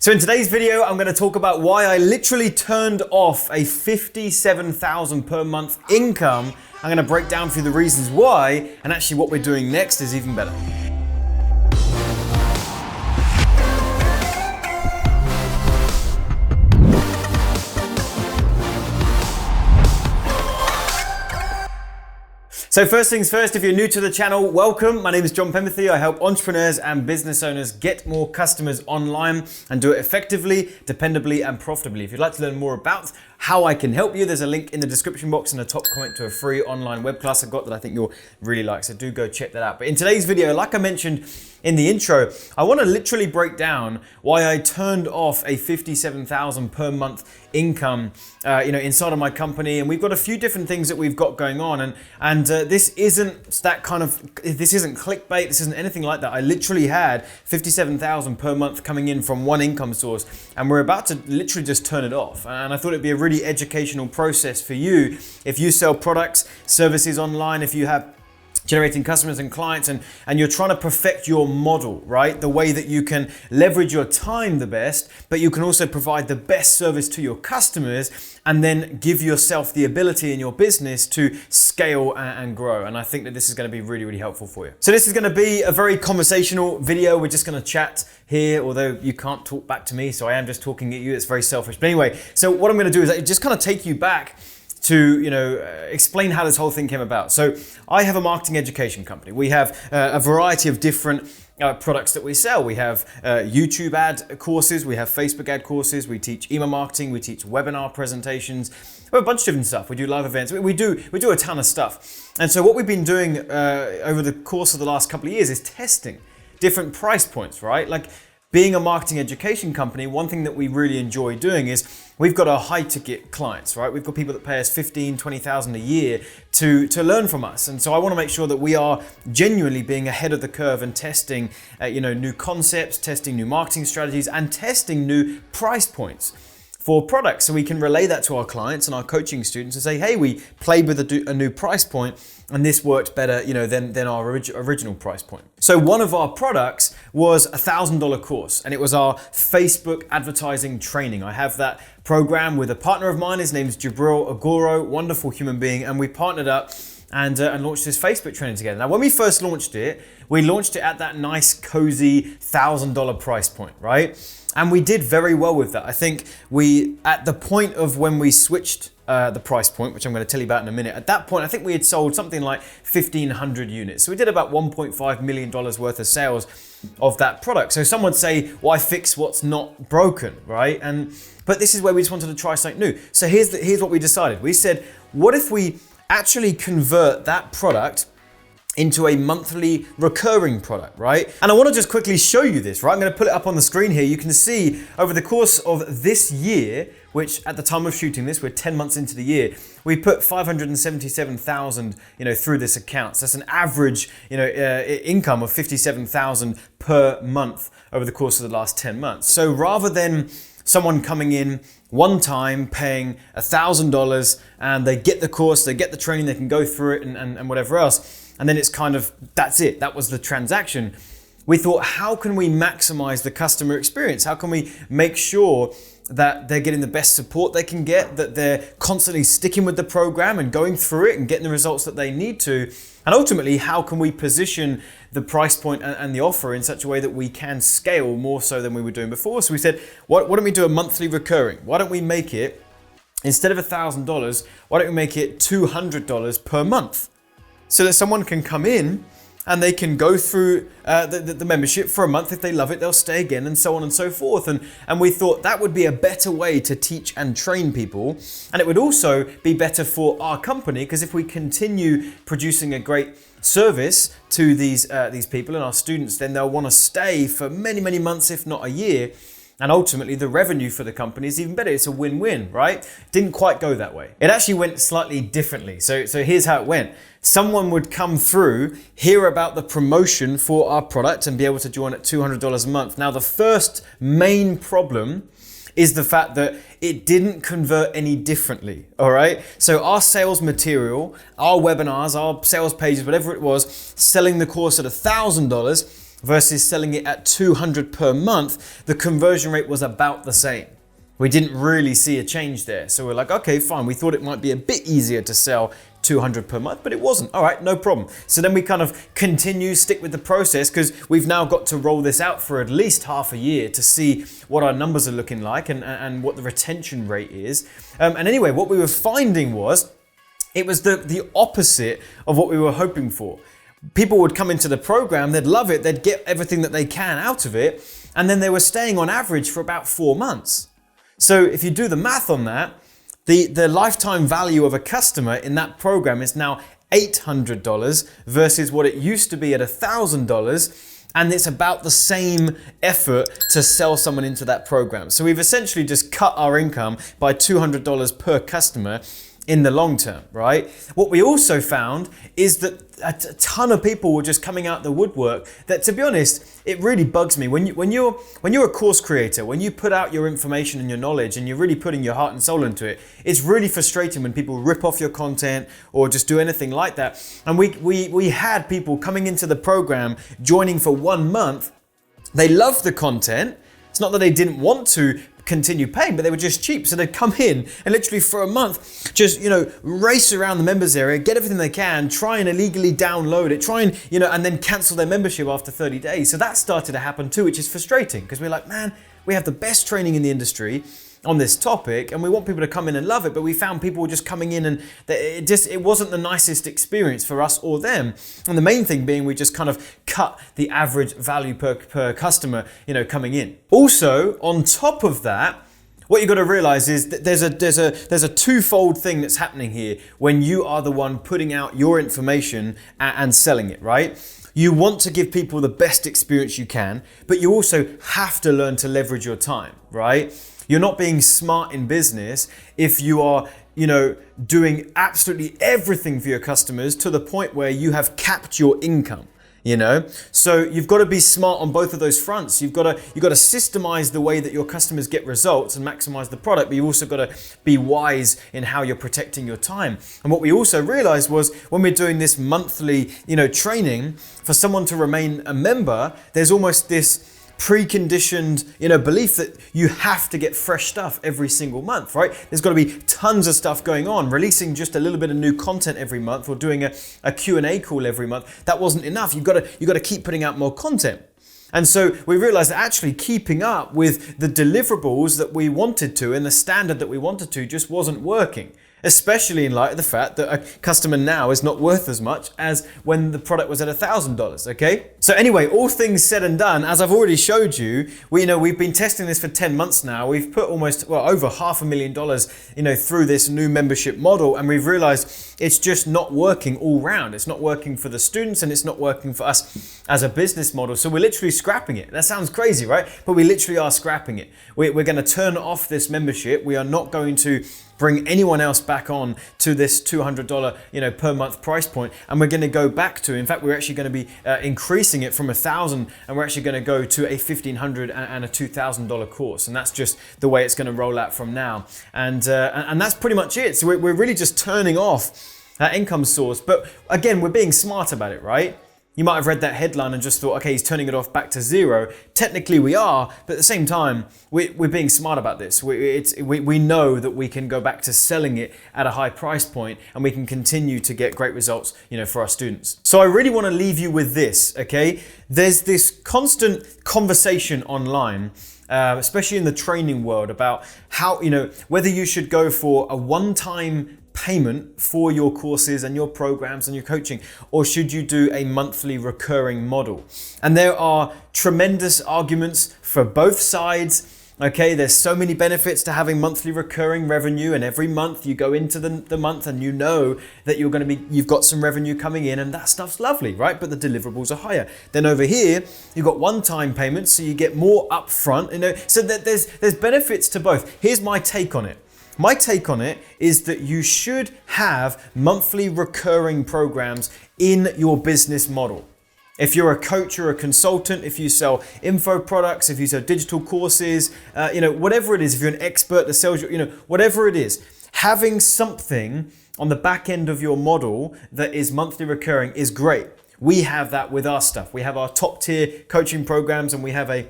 So in today's video, I'm going to talk about why I literally turned off a $57,000 per month income. I'm going to break down for you the reasons why, and actually what we're doing next is even better. So first things first, if you're new to the channel, welcome. My name is Penberthy. I help entrepreneurs and business owners get more customers online and do it effectively, dependably, and profitably. If you'd like to learn more about how I can help you, there's a link in the description box and a top comment to a free online web class I've got that I think you'll really like. So do go check that out. But in today's video, like I mentioned in the intro, I want to literally break down why I turned off a $57,000 per month income, inside of my company. And we've got a few different things that we've got going on. And this isn't clickbait. This isn't anything like that. I literally had $57,000 per month coming in from one income source, and we're about to literally just turn it off. And I thought it'd be a really educational process for you if you sell products, services online, if you have generating customers and clients, and you're trying to perfect your model, right? The way that you can leverage your time the best, but you can also provide the best service to your customers and then give yourself the ability in your business to scale and grow. And I think that this is going to be really, really helpful for you. So this is going to be a very conversational video. We're just going to chat here, although you can't talk back to me, so I am just talking at you. It's very selfish. But anyway, so what I'm going to do is just kind of take you back to explain how this whole thing came about. So I have a marketing education company. We have a variety of different products that we sell. We have YouTube ad courses, we have Facebook ad courses, we teach email marketing, we teach webinar presentations, we have a bunch of different stuff. We do live events, we do a ton of stuff. And so what we've been doing over the course of the last couple of years is testing different price points, right? Like, being a marketing education company, one thing that we really enjoy doing is we've got our high ticket clients, right? We've got people that pay us $15,000, $20,000 a year to learn from us. And so I want to make sure that we are genuinely being ahead of the curve and testing, new concepts, testing new marketing strategies, and testing new price points for products. So we can relay that to our clients and our coaching students and say, hey, we played with a new price point and this worked better, than our original price point. So one of our products was a $1,000 course, and it was our Facebook advertising training. I have that program with a partner of mine. His name's Jabril Agoro, wonderful human being, and we partnered up and launched this Facebook training together. Now, when we first launched it, we launched it at that nice, cozy $1,000 price point, right? And we did very well with that. I think at the point of when we switched the price point, which I'm going to tell you about in a minute, at that point, I think we had sold something like 1,500 units. So we did about $1.5 million worth of sales of that product. So some would say, why fix what's not broken, right? But this is where we just wanted to try something new. So here's what we decided. We said, what if we actually convert that product into a monthly recurring product, right? And I want to just quickly show you this, right? I'm going to put it up on the screen here. You can see over the course of this year, which at the time of shooting this, we're 10 months into the year, we put 577,000, through this account. So that's an average, income of 57,000 per month over the course of the last 10 months. So rather than someone coming in one time, paying $1,000, and they get the course, they get the training, they can go through it and whatever else, and then it's kind of, that's it, that was the transaction. We thought, how can we maximize the customer experience? How can we make sure that they're getting the best support they can get, that they're constantly sticking with the program and going through it and getting the results that they need to? And ultimately, how can we position the price point and the offer in such a way that we can scale more so than we were doing before? So we said, why don't we do a monthly recurring? Why don't we make it, instead of $1,000, why don't we make it $200 per month? So that someone can come in and they can go through the membership for a month. If they love it, they'll stay again, and so on and so forth. And we thought that would be a better way to teach and train people. And it would also be better for our company, because if we continue producing a great service to these people and our students, then they'll want to stay for many, many months, if not a year. And ultimately, the revenue for the company is even better. It's a win-win, right? Didn't quite go that way. It actually went slightly differently. So here's how it went. Someone would come through, hear about the promotion for our product, and be able to join at $200 a month. Now, the first main problem is the fact that it didn't convert any differently, all right? So our sales material, our webinars, our sales pages, whatever it was, selling the course at $1,000, versus selling it at 200 per month, the conversion rate was about the same. We didn't really see a change there. So we're like, okay, fine. We thought it might be a bit easier to sell 200 per month, but it wasn't. All right, no problem. So then we kind of stick with the process, because we've now got to roll this out for at least half a year to see what our numbers are looking like and what the retention rate is. And anyway, what we were finding was, it was the opposite of what we were hoping for. People would come into the program, they'd love it, they'd get everything that they can out of it, and then they were staying on average for about 4 months. So if you do the math on that, the lifetime value of a customer in that program is now $800 versus what it used to be at $1,000. And it's about the same effort to sell someone into that program. So we've essentially just cut our income by $200 per customer in the long term, right? What we also found is that a ton of people were just coming out the woodwork that, to be honest, it really bugs me. When you're a course creator, when you put out your information and your knowledge and you're really putting your heart and soul into it, it's really frustrating when people rip off your content or just do anything like that. And we had people coming into the program, joining for 1 month. They loved the content. It's not that they didn't want to continue paying, but they were just cheap. So they'd come in and literally for a month, just, race around the members area, get everything they can, try and illegally download it, try and, and then cancel their membership after 30 days. So that started to happen too, which is frustrating, because we're like, man, we have the best training in the industry on this topic and we want people to come in and love it, but we found people were just coming in and it wasn't the nicest experience for us or them. And the main thing being, we just kind of cut the average value per customer, coming in. Also, on top of that, what you got to realize is that there's a twofold thing that's happening here when you are the one putting out your information and selling it, right? You want to give people the best experience you can, but you also have to learn to leverage your time, right? You're not being smart in business if you are, doing absolutely everything for your customers to the point where you have capped your income. So you've got to be smart on both of those fronts. You've got to systemize the way that your customers get results and maximize the product, but you also got to be wise in how you're protecting your time. And what we also realized was, when we're doing this monthly, training, for someone to remain a member, there's almost this preconditioned, belief that you have to get fresh stuff every single month, right? There's got to be tons of stuff going on. Releasing just a little bit of new content every month or doing a Q&A call every month, that wasn't enough. You've got to keep putting out more content. And so we realized that actually keeping up with the deliverables that we wanted to and the standard that we wanted to just wasn't working. Especially in light of the fact that a customer now is not worth as much as when the product was at $1,000, okay? So anyway, all things said and done, as I've already showed you, we've been testing this for 10 months now. We've put over $500,000, through this new membership model, and we've realized it's just not working all round. It's not working for the students and it's not working for us as a business model. So we're literally scrapping it. That sounds crazy, right? But we literally are scrapping it. We're going to turn off this membership. We are not going to bring anyone else back on to this $200, per month price point. And we're going to go back to, in fact, we're actually going to be increasing it from $1,000, and we're actually going to go to a $1,500 and a $2,000 course. And that's just the way it's going to roll out from now. And that's pretty much it. So we're really just turning off that income source. But again, we're being smart about it, right? You might have read that headline and just thought, okay, he's turning it off back to zero. Technically we are, but at the same time, we're being smart about this. We know that we can go back to selling it at a high price point, and we can continue to get great results, for our students. So I really want to leave you with this, okay? There's this constant conversation online, especially in the training world, about how, whether you should go for a one-time payment for your courses and your programs and your coaching, or should you do a monthly recurring model? And there are tremendous arguments for both sides. Okay, there's so many benefits to having monthly recurring revenue, and every month you go into the month and that you've got some revenue coming in, and that stuff's lovely, right? But the deliverables are higher. Then over here, you've got one-time payments, so you get more upfront, so that there's benefits to both. Here's my take on it. My take on it is that you should have monthly recurring programs in your business model. If you're a coach or a consultant, if you sell info products, if you sell digital courses, whatever it is, if you're an expert that sells, whatever it is, having something on the back end of your model that is monthly recurring is great. We have that with our stuff. We have our top tier coaching programs, and we have a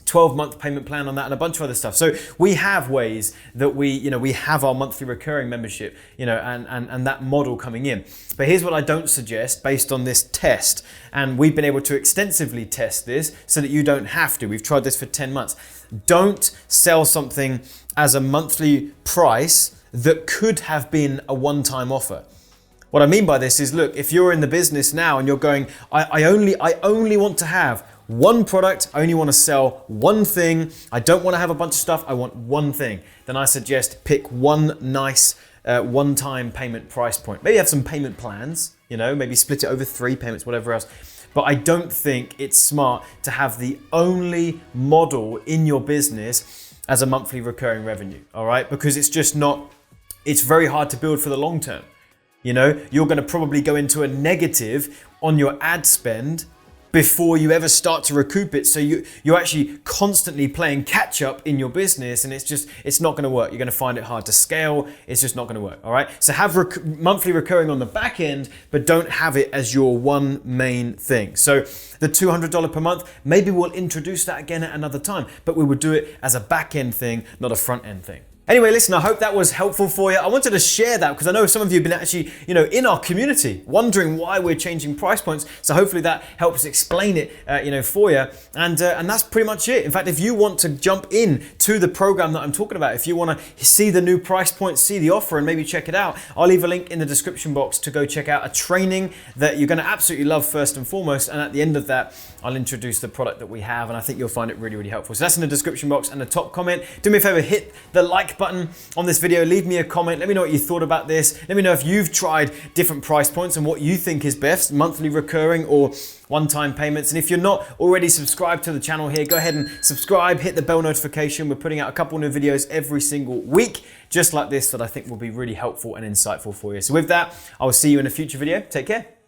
12-month payment plan on that and a bunch of other stuff. So we have ways that we have our monthly recurring membership, and that model coming in. But here's what I don't suggest based on this test. And we've been able to extensively test this so that you don't have to. We've tried this for 10 months. Don't sell something as a monthly price that could have been a one-time offer. What I mean by this is, look, if you're in the business now and you're going, I only want to have one product, I only want to sell one thing, I don't want to have a bunch of stuff, I want one thing, then I suggest pick one nice one-time payment price point. Maybe have some payment plans, maybe split it over 3 payments, whatever else. But I don't think it's smart to have the only model in your business as a monthly recurring revenue, all right? Because it's just not, it's very hard to build for the long term. You're going to probably go into a negative on your ad spend before you ever start to recoup it. So you're actually constantly playing catch up in your business, and it's not going to work. You're going to find it hard to scale. It's just not going to work. All right. So have monthly recurring on the back end, but don't have it as your one main thing. So the $200 per month, maybe we'll introduce that again at another time, but we would do it as a back end thing, not a front end thing. Anyway, listen, I hope that was helpful for you. I wanted to share that because I know some of you have been actually, in our community wondering why we're changing price points. So hopefully that helps explain it, for you. And that's pretty much it. In fact, if you want to jump in to the program that I'm talking about, if you want to see the new price points, see the offer, and maybe check it out, I'll leave a link in the description box to go check out a training that you're going to absolutely love first and foremost. And at the end of that, I'll introduce the product that we have, and I think you'll find it really, really helpful. So that's in the description box and the top comment. Do me a favor, hit the like button on this video, leave me a comment, let me know what you thought about this, let me know if you've tried different price points and what you think is best, monthly recurring or one-time payments. And if you're not already subscribed to the channel here, go ahead and subscribe, hit the bell notification. We're putting out a couple new videos every single week, just like this, that I think will be really helpful and insightful for you. So with that, I will see you in a future video. Take care.